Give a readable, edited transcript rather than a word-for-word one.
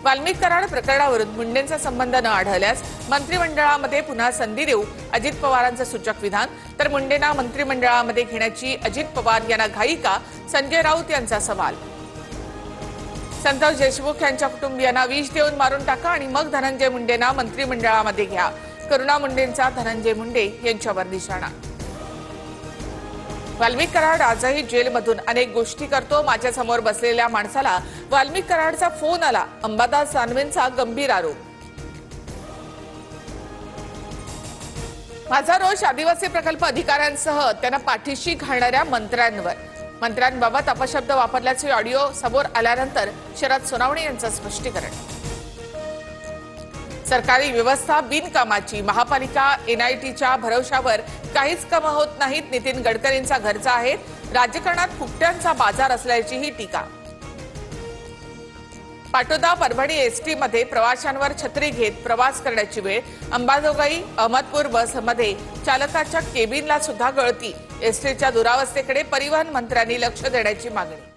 वाल्मिक कराड प्रकरणावरून मुंडेंचा संबंध न आढळल्यास मंत्रिमंडळामध्ये पुन्हा संधी देऊ अजित पवारांचं सूचक विधान, तर मुंडेंना मंत्रिमंडळामध्ये घेण्याची अजित पवार यांना घाई का, संजय राऊत यांचा सवाल। संतोष देशमुख यांच्या कुटुंबियांना विष देऊन मारून टाका आणि मग धनंजय मुंडेंना मंत्रिमंडळामध्ये घ्या, करुणा मुंडेंचा धनंजय मुंडे यांच्यावर निशाणा। वाल्मिक कराड आजही जेलमधून अनेक गोष्टी करतो, माझ्या समोर बसलेल्या माणसाला वाल्मिक कराडचा फोन आला, अंबादास दानवेंचा गंभीर आरोप। माझा रोष आदिवासी प्रकल्प अधिकाऱ्यांसह त्यांना पाठीशी घालणाऱ्या मंत्र्यांबाबत अपशब्द वापरल्याचे ऑडिओ समोर आल्यानंतर शरद सोनावणे यांचं स्पष्टीकरण। सरकारी व्यवस्था बिनकामाची, महापालिका एनआयटीच्या भरवशावर काहीच कामं होत नाहीत, नितीन गडकरींचा घरचा आहे, राजकारणात फुकट्यांचा बाजार असल्याची ही टीका। पाटोदा परभणी एसटी मध्ये प्रवाशांवर छत्री घेत प्रवास करण्याची वेळ, अंबाजोगाई अहमदपूर बसमध्ये चालकाच्या केबिनला सुद्धा गळती, एसटीच्या दुरावस्थेकडे परिवहन मंत्र्यांनी लक्ष देण्याची मागणी।